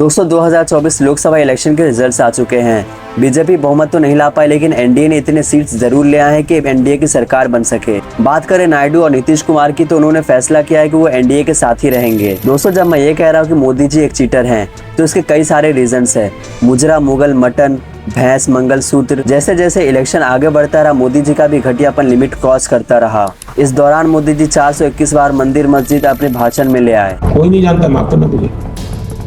दोस्तों 2024 लोकसभा इलेक्शन के रिजल्ट्स आ चुके हैं। बीजेपी बहुमत तो नहीं ला पाई, लेकिन एनडीए ने इतने सीट्स जरूर ले आए हैं कि एनडीए की सरकार बन सके। बात करें नायडू और नीतीश कुमार की, तो उन्होंने फैसला किया है कि वो एनडीए के साथ ही रहेंगे। दोस्तों जब मैं ये कह रहा हूँ कि मोदी जी एक चीटर हैं, तो इसके कई सारे रीजंस है। मुजरा, मुगल, मटन, भैंस, मंगलसूत्र, जैसे जैसे इलेक्शन आगे बढ़ता रहा, मोदी जी का भी घटियापन लिमिट क्रॉस करता रहा। इस दौरान मोदी जी 421 बार मंदिर मस्जिद अपने भाषण में ले आए। कोई नहीं जानता, माफ करना मुझे।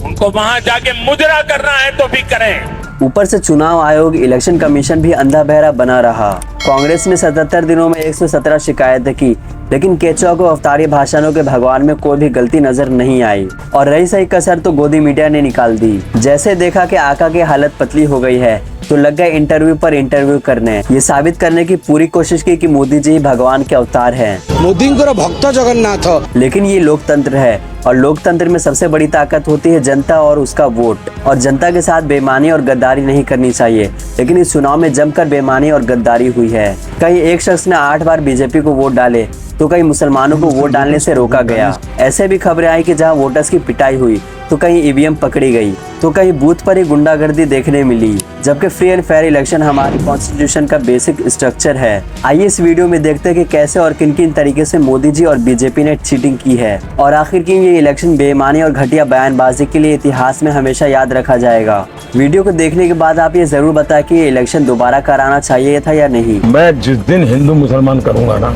उनको वहां जाके मुजरा करना है तो भी करें। ऊपर से चुनाव आयोग, इलेक्शन कमीशन भी अंधा बहरा बना रहा। कांग्रेस ने 77 दिनों में 117 शिकायतें की, लेकिन केचुआ को अवतारी भाषणों के भगवान में कोई भी गलती नजर नहीं आई। और रही सही कसर तो गोदी मीडिया ने निकाल दी। जैसे देखा कि आका की हालत पतली हो गई है, तो लग गए इंटरव्यू पर इंटरव्यू करने। ये साबित करने की पूरी कोशिश की कि मोदी जी भगवान के अवतार हैं। मोदी भक्त जगन्नाथ। लेकिन ये लोकतंत्र है, और लोकतंत्र में सबसे बड़ी ताकत होती है जनता और उसका वोट। और जनता के साथ बेईमानी और गद्दारी नहीं करनी चाहिए, लेकिन इस चुनाव में जमकर बेईमानी और गद्दारी हुई है। कहीं एक शख्स ने 8 बार बीजेपी को वोट डाले, तो कहीं मुसलमानों को वोट डालने से रोका गया। ऐसे भी खबरें आई कि जहां वोटर्स की पिटाई हुई, तो कहीं ईवीएम पकड़ी गई, तो कहीं बूथ पर ही गुंडागर्दी देखने मिली। जबकि फ्री एंड फेयर इलेक्शन हमारी कॉन्स्टिट्यूशन का बेसिक स्ट्रक्चर है। आइए इस वीडियो में देखते हैं कि कैसे और किन किन तरीके से मोदी जी और बीजेपी ने चीटिंग की है, और आखिर की ये इलेक्शन बेईमानी और घटिया बयानबाजी के लिए इतिहास में हमेशा याद रखा जाएगा। वीडियो को देखने के बाद आप ये जरूर बताएं कि ये इलेक्शन दोबारा कराना चाहिए था या नहीं। मैं जिस दिन हिंदू मुसलमान करूंगा ना,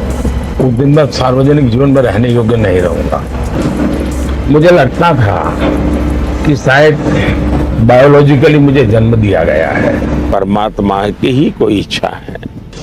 उस दिन मैं सार्वजनिक जीवन में रहने योग्य नहीं रहूंगा। मुझे लगता था कि शायद बायोलॉजिकली मुझे जन्म दिया गया है, परमात्मा की ही कोई इच्छा है।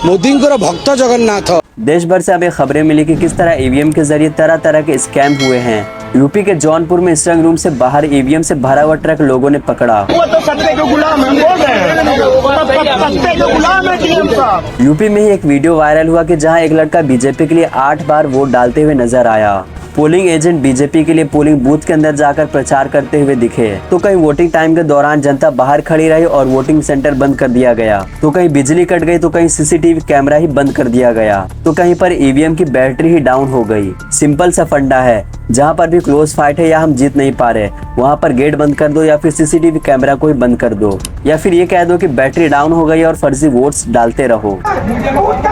मोदी भक्त जगन्नाथ। देश भर से अब खबरें मिली कि किस तरह ईवीएम के जरिए तरह तरह के स्कैम हुए हैं। यूपी के जौनपुर में स्ट्रांग रूम से बाहर ईवीएम से भरा हुआ ट्रक लोगों ने पकड़ा। वो तो सत्ते के गुलाम है, बोल रहे हैं सत्ते के गुलाम है टीएम साहब। यूपी में ही एक वीडियो वायरल हुआ कि जहां एक लड़का बीजेपी के लिए 8 बार वोट डालते हुए नजर आया। पोलिंग एजेंट बीजेपी के लिए पोलिंग बूथ के अंदर जाकर प्रचार करते हुए दिखे। तो कहीं वोटिंग टाइम के दौरान जनता बाहर खड़ी रही और वोटिंग सेंटर बंद कर दिया गया। तो कहीं बिजली कट गई, तो कहीं सीसीटीवी कैमरा ही बंद कर दिया गया। तो कहीं पर ईवीएम की बैटरी ही डाउन हो गई। सिंपल सा फंडा है, जहाँ पर भी क्लोज फाइट है या हम जीत नहीं पा रहे, वहाँ पर गेट बंद कर दो या फिर सीसीटीवी कैमरा को ही बंद कर दो, या फिर ये कह दो कि बैटरी डाउन हो गई और फर्जी वोट्स डालते रहो। फर्जी वोट डल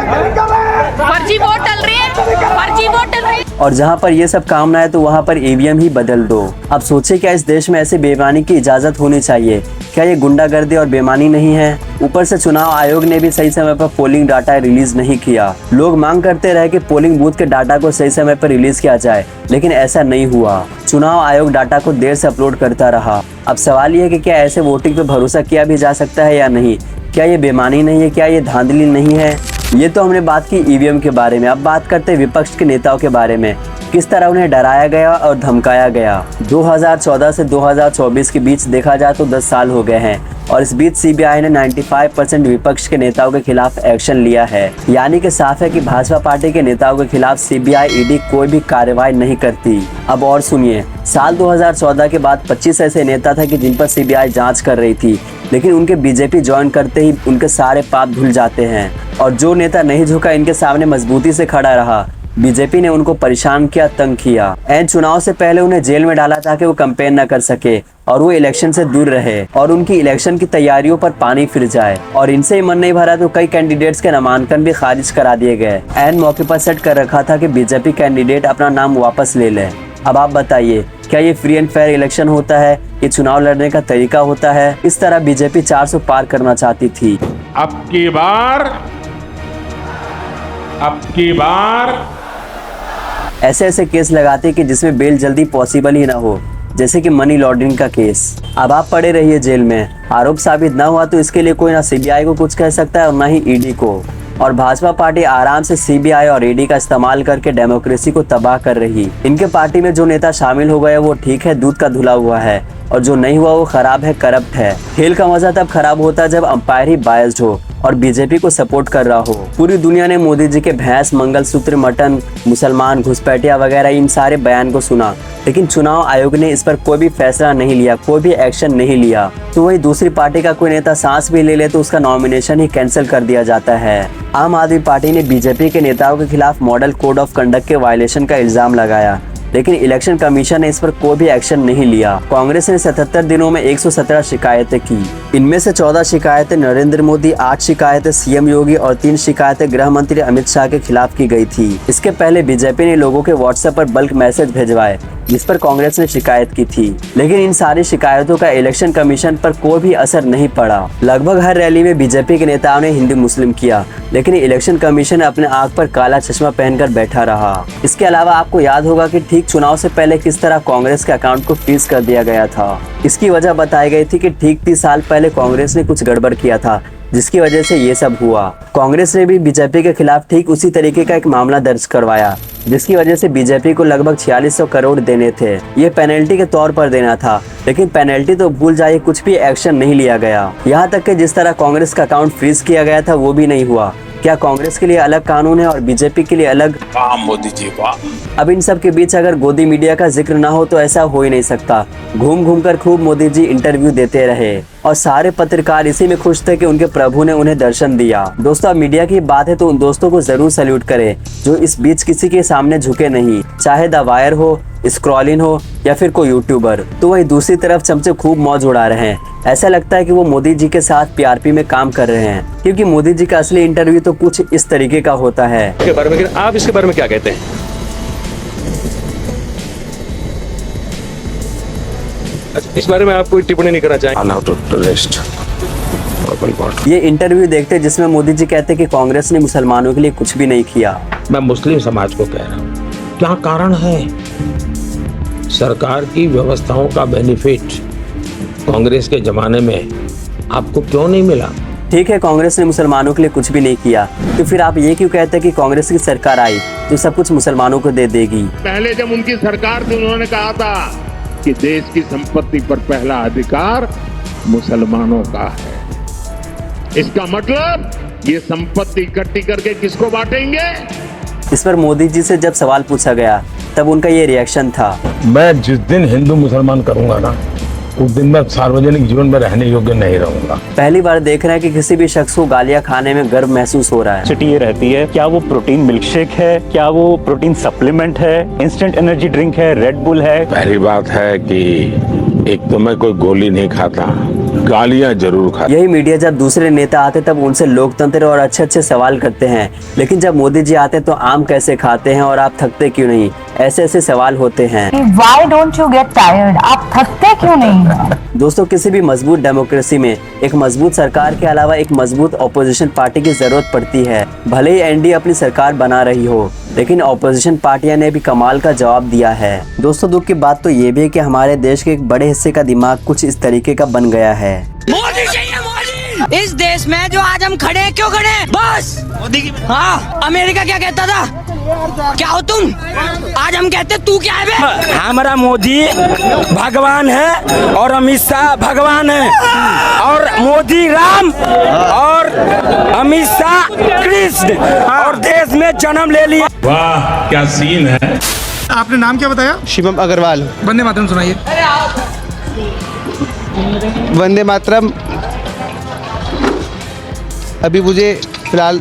रही है, फर्जी वोट डल रही है। और जहाँ पर ये सब काम ना है, तो वहाँ पर ईवीएम ही बदल दो। अब सोचिए, क्या इस देश में ऐसे बेईमानी की इजाजत होनी चाहिए? क्या ये गुंडागर्दी और बेईमानी नहीं है? ऊपर से चुनाव आयोग ने भी सही समय पर पोलिंग डाटा रिलीज नहीं किया। लोग मांग करते रहे कि पोलिंग बूथ के डाटा को सही समय पर रिलीज किया जाए, लेकिन ऐसा नहीं हुआ। चुनाव आयोग डाटा को देर से अपलोड करता रहा। अब सवाल ये है कि क्या ऐसे वोटिंग पे भरोसा किया भी जा सकता है या नहीं? क्या ये बेईमानी नहीं है? क्या ये धांधली नहीं है? ये तो हमने बात की ईवीएम के बारे में। अब बात करते हैं विपक्ष के नेताओं के बारे में। किस तरह उन्हें डराया गया और धमकाया गया। 2014 से 2024 के बीच देखा जाए तो 10 साल हो गए हैं, और इस बीच सीबीआई ने 95% विपक्ष के नेताओं के खिलाफ एक्शन लिया है। यानी कि साफ है कि भाजपा पार्टी के नेताओं के खिलाफ सीबीआई, ईडी कोई भी कार्रवाई नहीं करती। अब और सुनिए, साल 2014 के बाद 25 ऐसे नेता थे कि जिन पर सीबीआई जांच कर रही थी, लेकिन उनके बीजेपी ज्वाइन करते ही उनके सारे पाप धुल जाते हैं। और जो नेता नहीं झुका, इनके सामने मजबूती से खड़ा रहा, बीजेपी ने उनको परेशान किया, तंग किया। एन चुनाव से पहले उन्हें जेल में डाला ताकि वो कैंपेन न कर सके और वो इलेक्शन से दूर रहे और उनकी इलेक्शन की तैयारियों पर पानी फिर जाए। और इनसे ही मन नहीं भरा तो कई कैंडिडेट्स के नामांकन भी खारिज करा दिए गए। एन मौके पर सेट कर रखा था कि बीजेपी कैंडिडेट अपना नाम वापस ले ले। अब आप बताइए, क्या ये फ्री एंड फेयर इलेक्शन होता है? ये चुनाव लड़ने का तरीका होता है? इस तरह बीजेपी 400 पार करना चाहती थी। अब की बार ऐसे ऐसे केस लगाते कि जिसमें बेल जल्दी पॉसिबल ही ना हो, जैसे कि मनी लॉन्ड्रिंग का केस। अब आप पड़े रहिए जेल में। आरोप साबित ना हुआ तो इसके लिए कोई ना सीबीआई को कुछ कह सकता है और ना ही ईडी को। और भाजपा पार्टी आराम से सीबीआई और ईडी का इस्तेमाल करके डेमोक्रेसी को तबाह कर रही। इनके पार्टी में जो नेता शामिल हो गए वो ठीक है, दूध का धुला हुआ है, और जो नहीं हुआ वो खराब है, करप्ट है। खेल का मजा तब खराब होता है जब अंपायर ही बायस्ड हो और बीजेपी को सपोर्ट कर रहा हो। पूरी दुनिया ने मोदी जी के भैंस, मंगलसूत्र, मटन, मुसलमान, घुसपैठिया वगैरह इन सारे बयान को सुना, लेकिन चुनाव आयोग ने इस पर कोई भी फैसला नहीं लिया, कोई भी एक्शन नहीं लिया। तो वही दूसरी पार्टी का कोई नेता सांस भी ले ले तो उसका नॉमिनेशन ही कैंसिल कर दिया जाता है। आम आदमी पार्टी ने बीजेपी के नेताओं के खिलाफ मॉडल कोड ऑफ कंडक्ट के वायलेशन का इल्जाम लगाया। लेकिन इलेक्शन कमीशन ने इस पर कोई भी एक्शन नहीं लिया। कांग्रेस ने 77 दिनों में 117 शिकायतें की। इनमें से 14 शिकायतें नरेंद्र मोदी, 8 शिकायतें सीएम योगी और 3 शिकायतें गृह मंत्री अमित शाह के खिलाफ की गई थी। इसके पहले बीजेपी ने लोगों के व्हाट्सएप पर बल्क मैसेज भिजवाए जिस पर कांग्रेस ने शिकायत की थी, लेकिन इन सारी शिकायतों का इलेक्शन कमीशन पर कोई भी असर नहीं पड़ा। लगभग हर रैली में बीजेपी के नेताओं ने हिंदू मुस्लिम किया, लेकिन इलेक्शन कमीशन अपने आंख पर काला चश्मा पहनकर बैठा रहा। इसके अलावा आपको याद होगा कि ठीक चुनाव से पहले किस तरह कांग्रेस के अकाउंट को फ्रीज कर दिया गया था। इसकी वजह बताई गई थी कि ठीक 30 साल पहले कांग्रेस ने कुछ गड़बड़ किया था, जिसकी वजह से ये सब हुआ। कांग्रेस ने भी बीजेपी के खिलाफ ठीक उसी तरीके का एक मामला दर्ज करवाया, जिसकी वजह से बीजेपी को लगभग 4600 करोड़ देने थे। ये पेनल्टी के तौर पर देना था, लेकिन पेनल्टी तो भूल जाइए, कुछ भी एक्शन नहीं लिया गया। यहाँ तक कि जिस तरह कांग्रेस का अकाउंट फ्रीज किया गया था वो भी नहीं हुआ। क्या कांग्रेस के लिए अलग कानून है और बीजेपी के लिए अलग? वाह मोदी जी वाह। अब इन सब के बीच अगर गोदी मीडिया का जिक्र ना हो तो ऐसा हो ही नहीं सकता। घूम घूम कर खूब मोदी जी इंटरव्यू देते रहे और सारे पत्रकार इसी में खुश थे कि उनके प्रभु ने उन्हें दर्शन दिया। दोस्तों, अब मीडिया की बात है तो उन दोस्तों को जरूर सैल्यूट करें जो इस बीच किसी के सामने झुके नहीं, चाहे द वायर हो, स्क्रॉलिन हो या फिर कोई यूट्यूबर। तो वही दूसरी तरफ चमचे खूब मौज उड़ा रहे हैं। ऐसा लगता है कि वो मोदी जी के साथ पीआरपी में काम कर रहे हैं, क्योंकि मोदी जी का असली इंटरव्यू तो कुछ इस तरीके का होता है। के बारे में आप इसके बारे में क्या कहते हैं? इस बारे में आप कोई टिप्पणी नहीं करना चाहेंगे? ये इंटरव्यू देखते जिसमें मोदी जी कहते कि कांग्रेस ने मुसलमानों के लिए कुछ भी नहीं किया। मैं मुस्लिम समाज को कह रहा हूँ, क्या कारण है? सरकार की व्यवस्थाओं का बेनिफिट कांग्रेस के जमाने में आपको क्यों नहीं मिला? ठीक है, कांग्रेस ने मुसलमानों के लिए कुछ भी नहीं किया, तो फिर आप ये क्यों कहते हैं कि कांग्रेस की सरकार आई तो सब कुछ मुसलमानों को दे देगी? पहले जब उनकी सरकार थी उन्होंने कहा था कि देश की संपत्ति पर पहला अधिकार मुसलमानों का है। इसका मतलब ये संपत्ति इकट्ठी करके किसको बांटेंगे? इस पर मोदी जी से जब सवाल पूछा गया तब उनका ये रिएक्शन था, मैं जिस दिन हिंदू मुसलमान करूंगा ना, उस दिन मैं सार्वजनिक जीवन में रहने योग्य नहीं रहूंगा। पहली बार देख रहे हैं कि किसी भी शख्स को गालियां खाने में गर्व महसूस हो रहा है। ये रहती है, क्या वो प्रोटीन मिल्क शेक है, क्या वो प्रोटीन सप्लीमेंट है, इंस्टेंट एनर्जी ड्रिंक है, रेड बुल है? पहली बात है कि एक तो मैं कोई गोली नहीं खाता, गालियां जरूर खाता। यही मीडिया जब दूसरे नेता आते तब उनसे लोकतंत्र और अच्छे अच्छे सवाल करते हैं, लेकिन जब मोदी जी आते तो आम कैसे खाते हैं और आप थकते क्यों नहीं, ऐसे ऐसे सवाल होते हैं। Why don't you get tired? आप थकते क्यों नहीं? दोस्तों, किसी भी मजबूत डेमोक्रेसी में एक मजबूत सरकार के अलावा एक मजबूत ऑपोजिशन पार्टी की जरूरत पड़ती है। भले ही एनडीए अपनी सरकार बना रही हो, लेकिन ऑपोजिशन पार्टियां ने भी कमाल का जवाब दिया है। दोस्तों, दुख की बात तो ये भी है कि हमारे देश के एक बड़े हिस्से का दिमाग कुछ इस तरीके का बन गया है। मोदी चाहिए, मोदी। इस देश में जो आज हम खड़े हैं, क्यों खड़े हैं? बस मोदी की। हाँ, अमेरिका क्या कहता था? क्या हो तुम? आज हम कहते तू क्या है बे? हमारा मोदी भगवान है और अमित शाह भगवान है, और मोदी राम और अमित शाह कृष्ण, और देश में जन्म ले लिया। वाह क्या सीन है। आपने नाम क्या बताया? शिवम अग्रवाल। वंदे मातरम सुनाइए। वंदे मातरम अभी मुझे फिलहाल।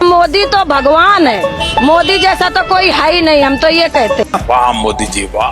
मोदी तो भगवान है, मोदी जैसा तो कोई है ही नहीं, हम तो ये कहते। वाह मोदी जी वाह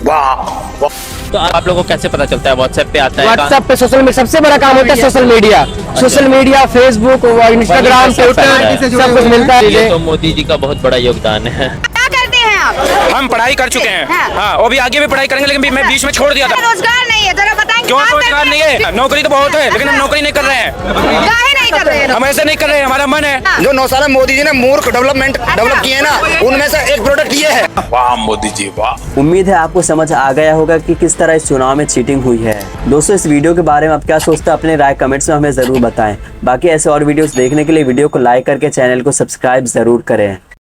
वाह। तो आप लोगों को कैसे पता चलता है? व्हाट्सएप पे आता है? व्हाट्सएप पे सोशल मीडिया सबसे बड़ा काम होता है, social media, Facebook, Instagram, Twitter, सब कुछ मिलता है। ये तो मोदी जी का बहुत बड़ा योगदान है। क्या करते हैं आप? हम पढ़ाई कर चुके हैं, हाँ, और भी आगे भी पढ़ाई करेंगे, लेकिन मैं बीच में छोड़ दिया था। रोजगार नहीं है, जरा बताएंगे। क्यों रोजगार नहीं है? नौकरी तो बहुत है, लेकिन हम नौकरी नहीं कर रहे हैं। काहे नहीं कर रहे हैं? हम ऐसे नहीं कर रहे हैं, हमारा मन है। जो 9 साल में मोदी जी ने मूर्ख डेवलप किए ना, उनमें से एक प्रोडक्ट ये है। वाह मोदी जी वाह। उम्मीद है आपको समझ आ गया होगा कि किस तरह इस चुनाव में चीटिंग हुई है। दोस्तों, इस वीडियो के बारे में आप क्या सोचते हैं? अपने राय कमेंट्स में हमें जरूर बताएं। बाकी ऐसे और वीडियोस देखने के लिए वीडियो को लाइक करके चैनल को सब्सक्राइब जरूर करें।